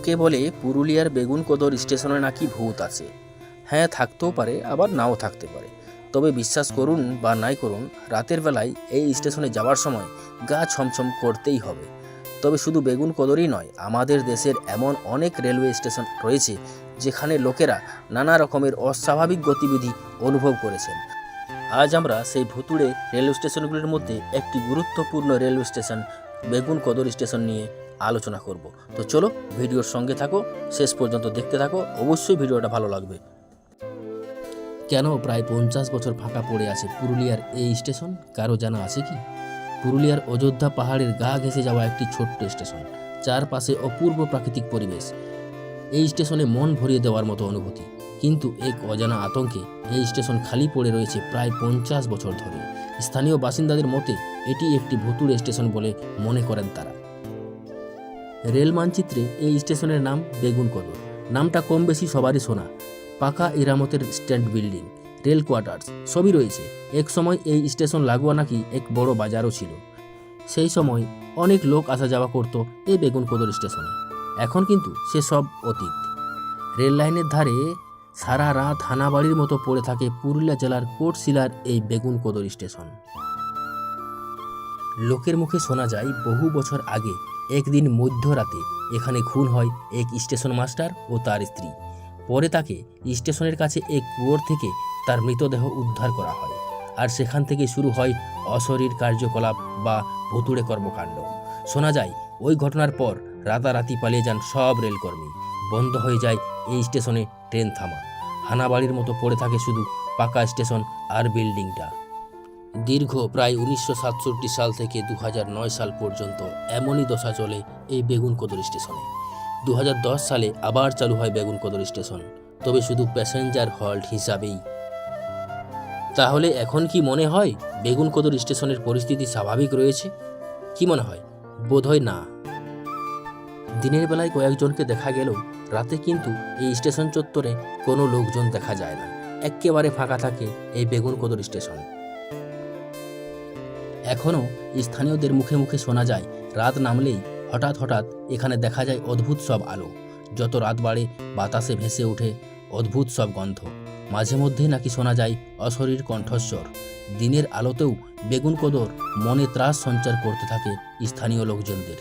লোকে বলে পুরুলিয়ার বেগুনকোদর স্টেশনে নাকি ভূত আছে। হ্যাঁ, থাকতেও পারে, আবার নাও থাকতে পারে। তবে বিশ্বাস করুন বা নাই করুন, রাতের বেলায় এই স্টেশনে যাওয়ার সময় গা ছমছম করতেই হবে। তবে শুধু বেগুনকোদরই নয়, আমাদের দেশের এমন অনেক রেলওয়ে স্টেশন রয়েছে যেখানে লোকেরা নানা রকমের অস্বাভাবিক গতিবিধি অনুভব করেছেন। আজ আমরা সেই ভুতুড়ে রেলওয়ে স্টেশনগুলির মধ্যে একটি গুরুত্বপূর্ণ রেলওয়ে স্টেশন বেগুনকোদর স্টেশন নিয়ে আলোচনা করব। তো চলো, ভিডিওর সঙ্গে থাকো, শেষ পর্যন্ত দেখতে থাকো, অবশ্যই ভিডিওটা ভালো লাগবে। কেন প্রায় 50 বছর ফাঁকা পড়ে আছে পুরুলিয়ার এই স্টেশন, কারো জানা আছে কি? পুরুলিয়ার অযোধ্যা পাহাড়ের গা ঘেঁষে যাওয়া একটি ছোট্ট স্টেশন, চারপাশে অপূর্ব প্রাকৃতিক পরিবেশ। এই স্টেশনে মন ভরিয়ে দেওয়ার মতো অনুভূতি, কিন্তু এক অজানা আতঙ্কে এই স্টেশন খালি পড়ে রয়েছে প্রায় 50 বছর ধরে। স্থানীয় বাসিন্দাদের মতে এটি একটি ভুতুড়ে স্টেশন বলে মনে করেন তারা। রেল মানচিত্রে এই স্টেশনের নাম বেগুনকোদর। নামটা কম বেশি সবারই শোনা। পাকা ইরামতের স্ট্যান্ড, বিল্ডিং, রেল কোয়ার্টার্স সবই রয়েছে। এক সময় এই স্টেশন লাগোয়া নাকি এক বড় বাজারও ছিল। সেই সময় অনেক লোক আসা যাওয়া করত এই বেগুনকোদর স্টেশনে। এখন কিন্তু সেসব অতীত। রেল লাইনের ধারে সারা রাত হানাবাড়ির মতো পড়ে থাকে পুরুলিয়া জেলার কোটশিলার এই বেগুনকোদর স্টেশন। লোকের মুখে শোনা যায় বহু বছর আগে একদিন মধ্যরাতে এখানে খুন হয় এক স্টেশন মাস্টার ও তার স্ত্রী। পরে তাকে স্টেশনের কাছে এক কুয়োর থেকে তার মৃতদেহ উদ্ধার করা হয়, আর সেখান থেকে শুরু হয় অশরীর কার্যকলাপ বা ভুতুড়ে কর্মকাণ্ড। শোনা যায় ওই ঘটনার পর রাতারাতি পালিয়ে যান সব রেলকর্মী। বন্ধ হয়ে যায় এই স্টেশনে ট্রেন থামা। হানাবাড়ির মতো পড়ে থাকে শুধু পাকা স্টেশন আর বিল্ডিংটা। দীর্ঘ প্রায় 1967 সাল থেকে 2009 সাল পর্যন্ত এমনই দশা চলে এই বেগুনকোদর স্টেশনে। 2010 সালে আবার চালু হয় বেগুনকোদর স্টেশন, তবে শুধু প্যাসেঞ্জার হল্ট হিসাবেই। তাহলে এখন কি মনে হয় বেগুনকোদর স্টেশনের পরিস্থিতি স্বাভাবিক রয়েছে? কি মনে হয়? বোধহয় না। দিনের বেলায় কয়েকজনকে দেখা গেলেও রাতে কিন্তু এই স্টেশন চত্বরে কোনো লোকজন দেখা যায় না। একেবারে ফাঁকা থাকে এই বেগুনকোদর স্টেশন। এখনও স্থানীয়দের মুখে মুখে শোনা যায়, রাত নামলেই হঠাৎ হঠাৎ এখানে দেখা যায় অদ্ভুত সব আলো। যত রাত বাড়ে বাতাসে ভেসে ওঠে অদ্ভুত সব গন্ধ। মাঝে মধ্যেই নাকি শোনা যায় অশরীর কণ্ঠস্বর। দিনের আলোতেও বেগুনকোদর মনে ত্রাস সঞ্চার করতে থাকে স্থানীয় লোকজনদের।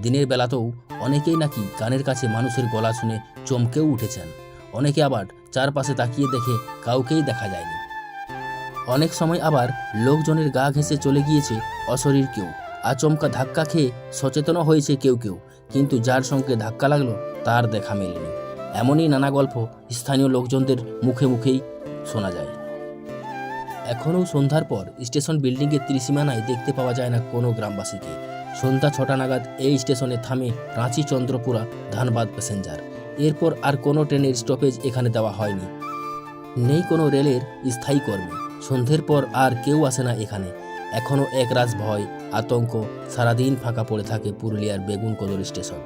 দিনের বেলাতেও অনেকেই নাকি কানের কাছে মানুষের গলা শুনে চমকেও উঠেছেন। অনেকে আবার চারপাশে তাকিয়ে দেখে কাউকেই দেখা যায়নি। অনেক সময় আবার লোকজনের গা ঘেঁষে চলে গিয়েছে অশরীর কেউ। আচমকা ধাক্কা খেয়ে সচেতনও হয়েছে কেউ কেউ, কিন্তু যার সঙ্গে ধাক্কা লাগলো তার দেখা মেলেনি। এমনই নানা গল্প স্থানীয় লোকজনদের মুখে মুখেই শোনা যায়। এখনও সন্ধ্যার পর স্টেশন বিল্ডিংয়ের ত্রিসীমানায় দেখতে পাওয়া যায় না কোনো গ্রামবাসীকে। সন্ধ্যা 6টা নাগাদ এই স্টেশনে থামে রাঁচি, চন্দ্রপুরা, ধানবাদ প্যাসেঞ্জার। এরপর আর কোনো ট্রেনের স্টপেজ এখানে দেওয়া হয়নি। নেই কোনো রেলের স্থায়ী কর্মী। সন্ধ্যের পর আর কেউ আসে না এখানে। এখনও একরাশ ভয়, আতঙ্ক, সারাদিন ফাঁকা পড়ে থাকে পুরুলিয়ার বেগুনকোদর স্টেশন।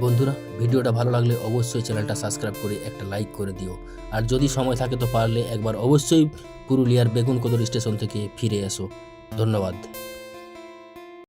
বন্ধুরা, ভিডিওটা ভালো লাগলে অবশ্যই চ্যানেলটা সাবস্ক্রাইব করে একটা লাইক করে দিও। আর যদি সময় থাকে তো পারলে একবার অবশ্যই পুরুলিয়ার বেগুনকোদর স্টেশন থেকে ফিরে এসো। ধন্যবাদ।